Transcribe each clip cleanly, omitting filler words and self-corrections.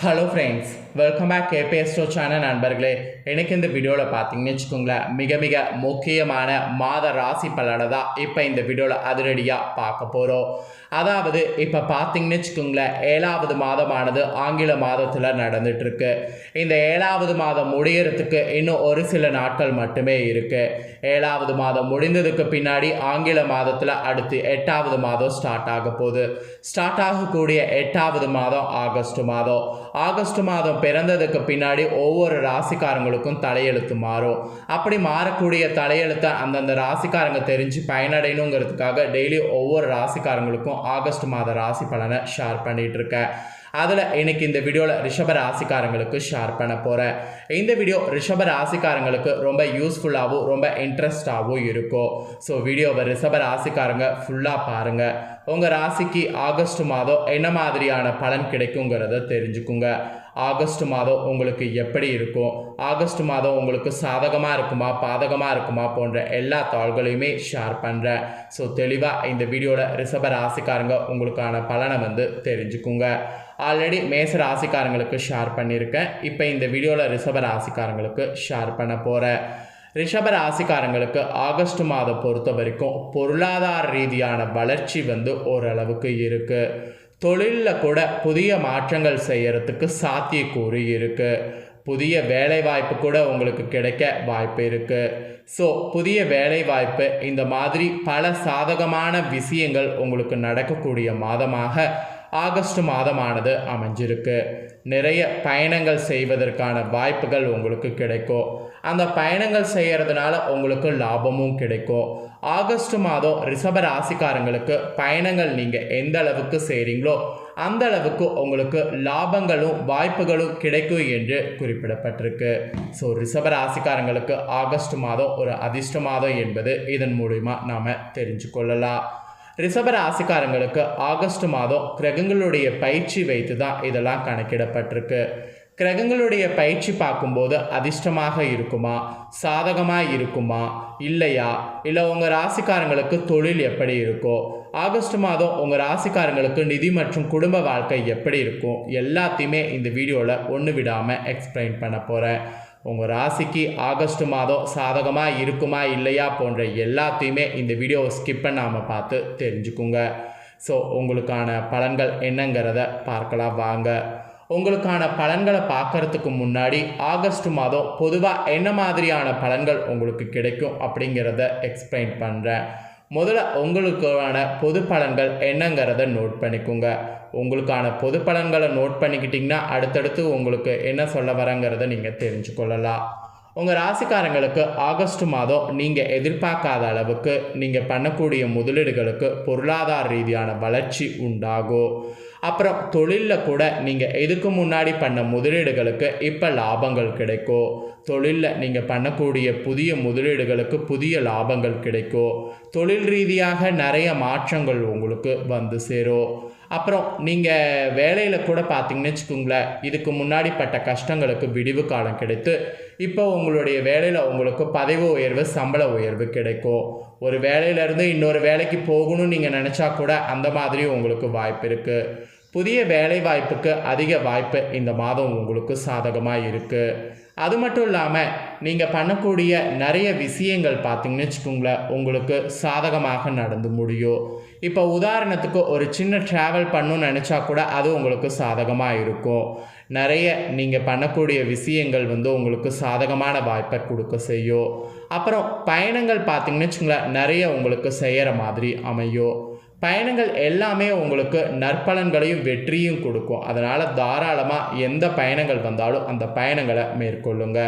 Hello friends, welcome back KBS show channel நண்பர்களே. எனக்கு இந்த வீடியோவில் பார்த்தீங்கன்னு வச்சுக்கோங்களேன், மிக மிக முக்கியமான மாத ராசி பலனை தான் இப்போ இந்த வீடியோவில் அதிரடியாக பார்க்க போகிறோம். அதாவது இப்போ பார்த்தீங்கன்னு வச்சுக்கோங்களேன், 7வது மாதமானது ஆங்கில மாதத்தில் நடந்துகிட்ருக்கு. இந்த 7வது மாதம் முடியறதுக்கு இன்னும் ஒரு சில நாட்கள் மட்டுமே இருக்குது. 7வது மாதம் முடிந்ததுக்கு பின்னாடி ஆங்கில மாதத்தில் அடுத்து 8வது மாதம் ஸ்டார்ட் ஆக போகுது. ஸ்டார்ட் ஆகக்கூடிய 8வது மாதம் ஆகஸ்ட் மாதம். ஆகஸ்ட் மாதம் பிறந்ததுக்கு பின்னாடி ஒவ்வொரு ராசிக்காரங்களுக்கும் தலையெழுத்து மாறும். அப்படி மாறக்கூடிய தலையெழுத்தை அந்தந்த ராசிக்காரங்க தெரிஞ்சு பயனடையணுங்கிறதுக்காக டெய்லி ஒவ்வொரு ராசிக்காரங்களுக்கும் ஆகஸ்ட் மாத ராசி பலனை ஷேர் பண்ணிட்டு இருக்கேன். அதில் இன்னைக்கு இந்த வீடியோவில் ரிஷப ராசிக்காரங்களுக்கு ஷேர் பண்ண போகிறேன். இந்த வீடியோ ரிஷப ராசிக்காரங்களுக்கு ரொம்ப யூஸ்ஃபுல்லாகவும் ரொம்ப இன்ட்ரெஸ்டாகவும் இருக்கும். ஸோ வீடியோவை ரிஷப ராசிக்காரங்க ஃபுல்லாக பாருங்கள். உங்கள் ராசிக்கு ஆகஸ்ட் மாதம் என்ன மாதிரியான பலன் கிடைக்குங்கிறத தெரிஞ்சுக்குங்க. ஆகஸ்ட் மாதம் உங்களுக்கு எப்படி இருக்கும், ஆகஸ்ட் மாதம் உங்களுக்கு சாதகமாக இருக்குமா பாதகமாக இருக்குமா போன்ற எல்லா தாள்களையுமே ஷேர் பண்ணுறேன். ஸோ தெளிவாக இந்த வீடியோவில் ரிஷப ராசிக்காரங்க உங்களுக்கான பலனை தெரிஞ்சுக்குங்க. ஆல்ரெடி மேச ராசிக்காரங்களுக்கு ஷேர் பண்ணியிருக்கேன். இப்போ இந்த வீடியோவில் ரிஷப ராசிக்காரங்களுக்கு ஷேர் பண்ண போகிறேன். ரிஷப ராசிக்காரங்களுக்கு ஆகஸ்ட் மாதம் பொறுத்த வரைக்கும் பொருளாதார ரீதியான வளர்ச்சி ஓரளவுக்கு இருக்குது. தொழிலில் கூட புதிய மாற்றங்கள் செய்யறதுக்கு சாத்தியக்கூறு இருக்குது. புதிய வேலை வாய்ப்பு கூட உங்களுக்கு கிடைக்க வாய்ப்பு இருக்குது. ஸோ புதிய வேலை வாய்ப்பு, இந்த மாதிரி பல சாதகமான விஷயங்கள் உங்களுக்கு நடக்கக்கூடிய மாதமாக ஆகஸ்ட் மாதமானது அமைஞ்சிருக்கு. நிறைய பயணங்கள் செய்வதற்கான வாய்ப்புகள் உங்களுக்கு கிடைக்கும். அந்த பயணங்கள் செய்கிறதுனால உங்களுக்கு லாபமும் கிடைக்கும். ஆகஸ்ட் மாதம் ரிஷப ராசிக்காரங்களுக்கு பயணங்கள் நீங்கள் எந்த அளவுக்கு செய்கிறீங்களோ அந்த அளவுக்கு உங்களுக்கு லாபங்களும் வாய்ப்புகளும் கிடைக்கும் என்று குறிப்பிடப்பட்டிருக்கு. ஸோ ரிஷப ராசிக்காரங்களுக்கு ஆகஸ்ட் மாதம் ஒரு அதிர்ஷ்ட மாதம் என்பது இதன் மூலிமா நாம் தெரிஞ்சு கொள்ளலாம். ரிஷப ராசிக்காரங்களுக்கு ஆகஸ்ட் மாதம் கிரகங்களுடைய பயிற்சி வைத்து தான் இதெல்லாம் கணக்கிடப்பட்டிருக்கு. கிரகங்களுடைய பயிற்சி பார்க்கும்போது அதிர்ஷ்டமாக இருக்குமா, சாதகமாக இருக்குமா, இல்லையா, இல்லை உங்கள் ராசிக்காரங்களுக்கு தொழில் எப்படி இருக்கும், ஆகஸ்ட் மாதம் உங்கள் ராசிக்காரங்களுக்கு நிதி மற்றும் குடும்ப வாழ்க்கை எப்படி இருக்கும், எல்லாத்தையுமே இந்த வீடியோவில் ஒன்று விடாமல் எக்ஸ்பிளைன் பண்ண போகிறேன். உங்கள் ராசிக்கு ஆகஸ்ட் மாதம் சாதகமாக இருக்குமா இல்லையா போன்ற எல்லாத்தையுமே இந்த வீடியோவை ஸ்கிப் பண்ணாமல் பார்த்து தெரிஞ்சுக்குங்க. ஸோ உங்களுக்கான பலன்கள் என்னங்கிறத பார்க்கலாம் வாங்க. உங்களுக்கான பலன்களை பார்க்கறதுக்கு முன்னாடி ஆகஸ்ட் மாதம் பொதுவாக என்ன மாதிரியான பலன்கள் உங்களுக்கு கிடைக்கும் அப்படிங்கிறத எக்ஸ்பிளைன் பண்ணுறேன். முதல்ல உங்களுக்கான பொது பலன்கள் என்னங்கிறத நோட் பண்ணிக்கோங்க. உங்களுக்கான பொது பலன்களை நோட் பண்ணிக்கிட்டிங்கன்னா அடுத்தடுத்து உங்களுக்கு என்ன சொல்ல வரங்கிறத நீங்கள் தெரிஞ்சுக்கொள்ளலாம். உங்கள் ராசிக்காரங்களுக்கு ஆகஸ்ட் மாதம் நீங்கள் எதிர்பார்க்காத அளவுக்கு நீங்கள் பண்ணக்கூடிய முதலீடுகளுக்கு பொருளாதார ரீதியான வளர்ச்சி உண்டாகும். அப்புறம் தொழிலில் கூட நீங்கள் இதுக்கு முன்னாடி பண்ண முதலீடுகளுக்கு இப்போ லாபங்கள் கிடைக்கும். தொழிலில் நீங்கள் பண்ணக்கூடிய புதிய முதலீடுகளுக்கு புதிய லாபங்கள் கிடைக்கும். தொழில் ரீதியாக நிறைய மாற்றங்கள் உங்களுக்கு வந்து சேரும். அப்புறம் நீங்கள் வேலையில் கூட பார்த்தீங்கன்னு வச்சுக்கோங்களேன், இதுக்கு முன்னாடி பட்ட கஷ்டங்களுக்கு விடிவு காலம் கிடைத்து இப்போ உங்களுடைய வேலையில் உங்களுக்கு பதவி உயர்வு, சம்பள உயர்வு கிடைக்கும். ஒரு வேலையிலேருந்து இன்னொரு வேலைக்கு போகணும்னு நீங்கள் நினச்சா கூட அந்த மாதிரி உங்களுக்கு வாய்ப்பு இருக்குது. புதிய வேலை வாய்ப்புக்கு அதிக வாய்ப்பு இந்த மாதம் உங்களுக்கு சாதகமாக இருக்குது. அது மட்டும் இல்லாமல் நீங்கள் பண்ணக்கூடிய நிறைய விஷயங்கள் பார்த்தீங்கன்னு வச்சுக்கோங்களேன், உங்களுக்கு சாதகமாக நடந்து முடியும். இப்போ உதாரணத்துக்கு ஒரு சின்ன ட்ராவல் பண்ணணும்னு நினச்சா கூட அது உங்களுக்கு சாதகமாக இருக்கும். நிறைய நீங்கள் பண்ணக்கூடிய விஷயங்கள் உங்களுக்கு சாதகமான வாய்ப்பை கொடுக்க செய்யும். அப்புறம் பயணங்கள் பார்த்தீங்கன்னு வச்சுக்கோங்களேன், நிறைய உங்களுக்கு செய்கிற மாதிரி அமையும். பயணங்கள் எல்லாமே உங்களுக்கு நற்பலன்களையும் வெற்றியும் கொடுக்கும். அதனால் தாராளமாக எந்த பயணங்கள் வந்தாலும் அந்த பயணங்களை மேற்கொள்ளுங்க.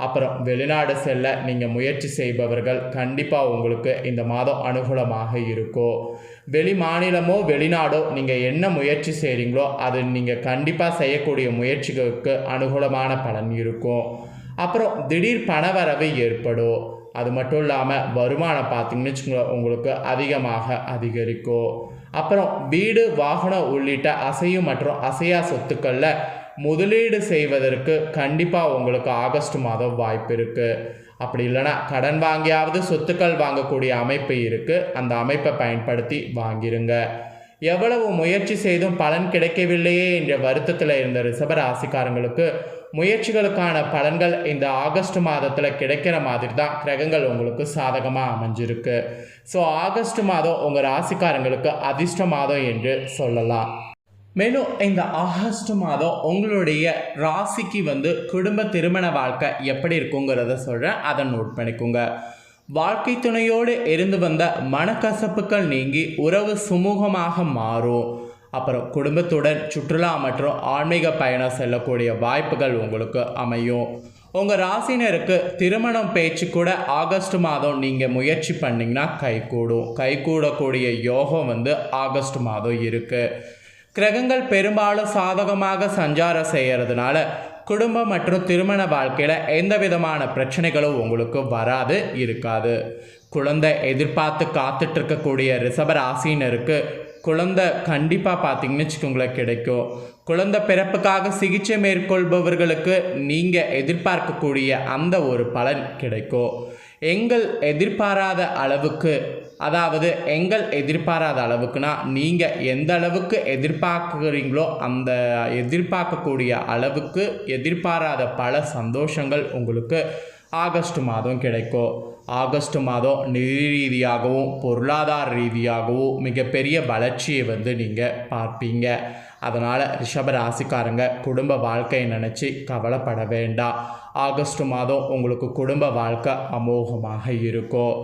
அப்புறம் வெளிநாடு செல்ல நீங்கள் முயற்சி செய்பவர்கள் கண்டிப்பாக உங்களுக்கு இந்த மாதம் அனுகூலமாக இருக்கும். வெளி மாநிலமோ வெளிநாடோ நீங்கள் என்ன முயற்சி செய்கிறீங்களோ அது நீங்கள் கண்டிப்பாக செய்யக்கூடிய முயற்சிகளுக்கு அனுகூலமான பலன் இருக்கும். அப்புறம் திடீர் பணவரவு ஏற்படும். அது மட்டும் இல்லாமல் வருமானம் பார்த்தீங்கன்னு வச்சுக்கோங்க உங்களுக்கு அதிகமாக அதிகரிக்கும். அப்புறம் வீடு, வாகனம் உள்ளிட்ட அசையும் மற்றும் அசையா சொத்துக்களில் முதலீடு செய்வதற்கு கண்டிப்பாக உங்களுக்கு ஆகஸ்ட் மாதம் வாய்ப்பு இருக்குது. அப்படி இல்லைனா கடன் வாங்கியாவது சொத்துக்கள் வாங்கக்கூடிய அமைப்பு இருக்குது. அந்த அமைப்பை பயன்படுத்தி வாங்கிருங்க. எவ்வளவு முயற்சி செய்தும் பலன் கிடைக்கவில்லையே என்ற வருத்தத்தில் இருந்த ரிஷபராசிக்காரங்களுக்கு முயற்சிகளுக்கான பலன்கள் இந்த ஆகஸ்ட் மாதத்தில் கிடைக்கிற மாதிரி தான் கிரகங்கள் உங்களுக்கு சாதகமாக அமைஞ்சிருக்கு. ஸோ ஆகஸ்ட் மாதம் உங்கள் ராசிக்காரங்களுக்கு அதிர்ஷ்ட மாதம் என்று சொல்லலாம். மேலும் இந்த ஆகஸ்ட் மாதம் உங்களுடைய ராசிக்கு குடும்ப திருமண வாழ்க்கை எப்படி இருக்குங்கிறத சொல்கிறேன், அதை நோட் பண்ணிக்கோங்க. வாழ்க்கை துணையோடு இருந்து வந்த மனக்கசப்புகள் நீங்கி உறவு சுமூகமாக மாறும். அப்புறம் குடும்பத்துடன் சுற்றுலா மற்றும் ஆன்மீக பயணம் செல்லக்கூடிய வாய்ப்புகள் உங்களுக்கு அமையும். உங்கள் ராசினருக்கு திருமணம் பேச்சு கூட ஆகஸ்ட் மாதம் நீங்கள் முயற்சி பண்ணிங்கன்னா கைகூடக்கூடிய யோகம் ஆகஸ்ட் மாதம் இருக்குது. கிரகங்கள் பெரும்பாலும் சாதகமாக சஞ்சாரம் செய்கிறதுனால குடும்பம் மற்றும் திருமண வாழ்க்கையில் எந்த விதமான பிரச்சனைகளும் உங்களுக்கு இருக்காது. குழந்தை எதிர்பார்த்து காத்துட்ருக்கக்கூடிய ரிஷபராசினருக்கு குழந்தை கண்டிப்பாக பார்த்தீங்கன்னு வச்சுக்கோங்களேன் கிடைக்கும். குழந்தை பிறப்புக்காக சிகிச்சை மேற்கொள்பவர்களுக்கு நீங்கள் எதிர்பார்க்கக்கூடிய அந்த ஒரு பலன் கிடைக்கும். எங்கள் எதிர்பாராத அளவுக்குனா நீங்கள் எந்த அளவுக்கு எதிர்பார்க்குறீங்களோ அந்த எதிர்பார்க்கக்கூடிய அளவுக்கு எதிர்பாராத பல சந்தோஷங்கள் உங்களுக்கு ஆகஸ்ட் மாதம் கிடைக்கும். ஆகஸ்ட் மாதம் நிதி ரீதியாகவும் பொருளாதார ரீதியாகவும் மிகப்பெரிய வளர்ச்சியை நீங்கள் பார்ப்பீங்க. அதனால் ரிஷபராசிக்காரங்க குடும்ப வாழ்க்கையை நினச்சி கவலைப்பட வேண்டாம். ஆகஸ்ட் மாதம் உங்களுக்கு குடும்ப வாழ்க்கை அமோகமாக இருக்கும்.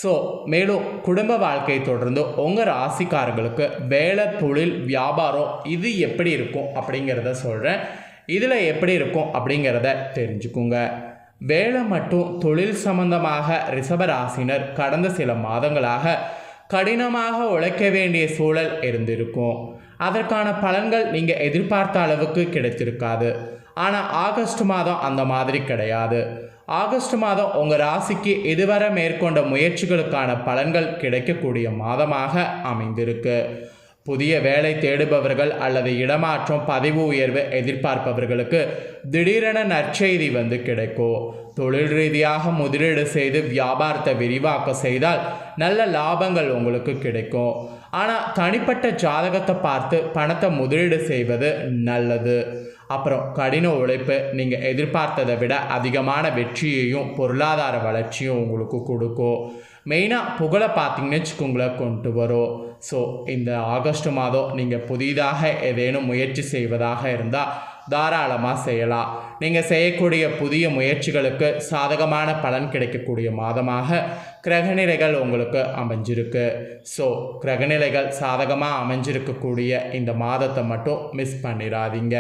ஸோ மேலும் குடும்ப வாழ்க்கையை தொடர்ந்து உங்கள் ராசிக்காரங்களுக்கு வேலை, தொழில், வியாபாரம் இது எப்படி இருக்கும் அப்படிங்கிறத சொல்கிறேன். இதில் எப்படி இருக்கும் அப்படிங்கிறத தெரிஞ்சுக்குங்க. வேலை மற்றும் தொழில் சம்பந்தமாக ரிஷபராசினர் கடந்த சில மாதங்களாக கடினமாக உழைக்க வேண்டிய சூழல் இருந்திருக்கும். அதற்கான பலன்கள் நீங்கள் எதிர்பார்த்த அளவுக்கு கிடைத்திருக்காது. ஆனால் ஆகஸ்ட் மாதம் அந்த மாதிரி கிடையாது. ஆகஸ்ட் மாதம் உங்கள் ராசிக்கு இதுவரை மேற்கொண்ட முயற்சிகளுக்கான பலன்கள் கிடைக்கக்கூடிய மாதமாக அமைந்திருக்கு. புதிய வேலை தேடுபவர்கள் அல்லது இடமாற்றம், பதவி உயர்வு எதிர்பார்ப்பவர்களுக்கு திடீரென நற்செய்தி கிடைக்கும். தொழில் ரீதியாக முதலீடு செய்து வியாபாரத்தை விரிவாக்கம் செய்தால் நல்ல லாபங்கள் உங்களுக்கு கிடைக்கும். ஆனால் தனிப்பட்ட ஜாதகத்தை பார்த்து பணத்தை முதலீடு செய்வது நல்லது. அப்புறம் கடின உழைப்பு நீங்கள் எதிர்பார்த்ததை விட அதிகமான வெற்றியையும் பொருளாதார வளர்ச்சியும் உங்களுக்கு கொடுக்கும். மெயினாக புகழை பார்த்தீங்கன்னு வச்சுக்கோங்களேன் கொண்டு வரும். ஸோ இந்த ஆகஸ்ட் மாதம் நீங்கள் புதிதாக ஏதேனும் முயற்சி செய்வதாக இருந்தால் தாராளமாக செய்யலாம். நீங்கள் செய்யக்கூடிய புதிய முயற்சிகளுக்கு சாதகமான பலன் கிடைக்கக்கூடிய மாதமாக கிரகநிலைகள் உங்களுக்கு அமைஞ்சிருக்கு. ஸோ கிரகநிலைகள் சாதகமாக அமைஞ்சிருக்கக்கூடிய இந்த மாதத்தை மட்டும் மிஸ் பண்ணிடாதீங்க.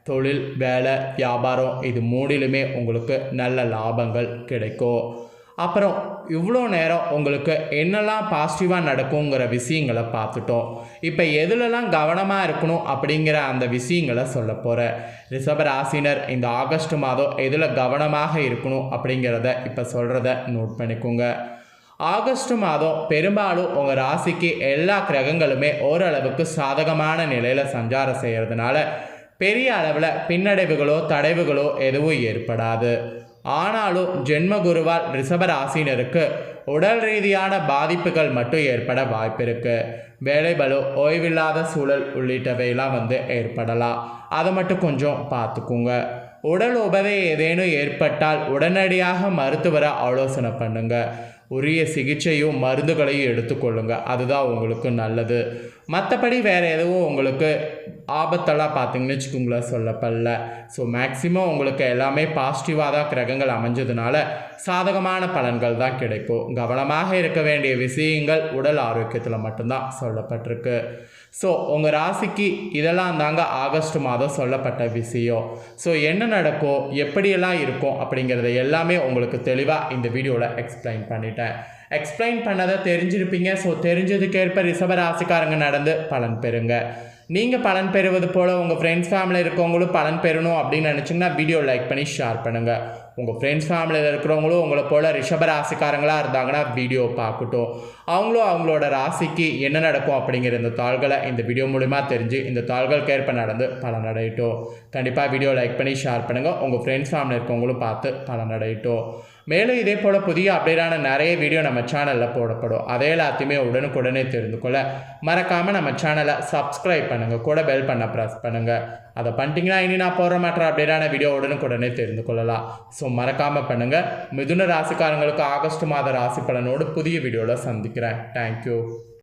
தொழில், வேலை, வியாபாரம் இது மூணிலுமே உங்களுக்கு நல்ல லாபங்கள் கிடைக்கும். அப்புறம் இவ்வளோ நேரம் உங்களுக்கு என்னெல்லாம் பாசிட்டிவாக நடக்குங்கிற விஷயங்களை பார்த்துட்டோம். இப்போ எதுலலாம் கவனமாக இருக்கணும் அப்படிங்கிற அந்த விஷயங்களை சொல்ல போகிறேன். ரிஷபராசினர் இந்த ஆகஸ்ட் மாதம் எதில் கவனமாக இருக்கணும் அப்படிங்கிறத இப்போ சொல்கிறத நோட் பண்ணிக்கோங்க. ஆகஸ்ட் மாதம் பெரும்பாலும் உங்கள் ராசிக்கு எல்லா கிரகங்களுமே ஓரளவுக்கு சாதகமான நிலையில் சஞ்சாரம் செய்கிறதுனால பெரிய அளவில் பின்னடைவுகளோ தடைவுகளோ எதுவும் ஏற்படாது. ஆனாலும் ஜென்மகுருவால் ரிஷபராசினருக்கு உடல் ரீதியான பாதிப்புகள் மட்டும் ஏற்பட வாய்ப்பு இருக்குது. வேலைபளு, ஓய்வில்லாத சூழல் உள்ளிட்டவையெல்லாம் ஏற்படலாம். அதை மட்டும் கொஞ்சம் பார்த்துக்குங்க. உடல் உபதை ஏதேனும் ஏற்பட்டால் உடனடியாக மருத்துவரை ஆலோசனை பண்ணுங்க. உரிய சிகிச்சையும் மருந்துகளையும் எடுத்துக்கொள்ளுங்க. அதுதான் உங்களுக்கு நல்லது. மற்றபடி வேறு எதுவும் உங்களுக்கு ஆபத்தெல்லாம் பார்த்தீங்கன்னு வச்சுக்கோங்களேன் சொல்லப்படல. ஸோ மேக்ஸிமம் உங்களுக்கு எல்லாமே பாசிட்டிவாக தான் கிரகங்கள் அமைஞ்சதுனால சாதகமான பலன்கள் தான் கிடைக்கும். கவனமாக இருக்க வேண்டிய விஷயங்கள் உடல் ஆரோக்கியத்தில் மட்டும்தான் சொல்லப்பட்டிருக்கு. ஸோ உங்கள் ராசிக்கு இதெல்லாம் தாங்க ஆகஸ்ட் மாதம் சொல்லப்பட்ட விஷயம். ஸோ என்ன நடக்கும், எப்படியெல்லாம் இருக்கும் அப்படிங்கிறத எல்லாமே உங்களுக்கு தெளிவாக இந்த வீடியோவில் எக்ஸ்பிளைன் பண்ணிட்டேன். எக்ஸ்பிளைன் பண்ணதை தெரிஞ்சிருப்பீங்க. ஸோ தெரிஞ்சதுக்கேற்ப ரிஷபராசிக்காரங்க நடந்து பலன் பெறுங்க. நீங்கள் பலன் பெறுவது போல் உங்கள் ஃப்ரெண்ட்ஸ் ஃபேமிலி இருக்கவங்களும் பலன் பெறணும் அப்படின்னு நினச்சிங்கன்னா வீடியோ லைக் பண்ணி ஷேர் பண்ணுங்கள். உங்கள் ஃப்ரெண்ட்ஸ் ஃபேமிலியில் இருக்கிறவங்களும் உங்களை போல் ரிஷப ராசிக்காரங்களாக இருந்தாங்கன்னா வீடியோ பார்க்கட்டும். அவங்களும் அவங்களோட ராசிக்கு என்ன நடக்கும் அப்படிங்கிற இந்த தாள்களை இந்த வீடியோ மூலிமா தெரிஞ்சு இந்த தாள்களுக்கு ஏற்ப நடந்து பலனடையட்டும். கண்டிப்பாக வீடியோ லைக் பண்ணி ஷேர் பண்ணுங்கள். உங்கள் ஃப்ரெண்ட்ஸ் ஃபேமிலி இருக்கவங்களும் பார்த்து பலனடையட்டும். மேலும் இதே போல் புதிய அப்டேட்டான நிறைய வீடியோ நம்ம சேனலில் போடப்படும். அதே எல்லாத்தையுமே உடனுக்குடனே தெரிந்து கொள்ள மறக்காமல் நம்ம சேனலை சப்ஸ்கிரைப் பண்ணுங்கள், கூட பெல் பண்ண ப்ரெஸ் பண்ணுங்கள். அதை பண்ணிட்டீங்கன்னா இனி நான் போடுற மற்ற அப்டேட்டான வீடியோ உடனுக்குடனே தெரிந்து கொள்ளலாம். ஸோ மறக்காமல் பண்ணுங்கள். மிதுன ராசிக்காரங்களுக்கு ஆகஸ்ட் மாத ராசி பலனோடு புதிய வீடியோவில் சந்திக்கிறேன். தேங்க்யூ.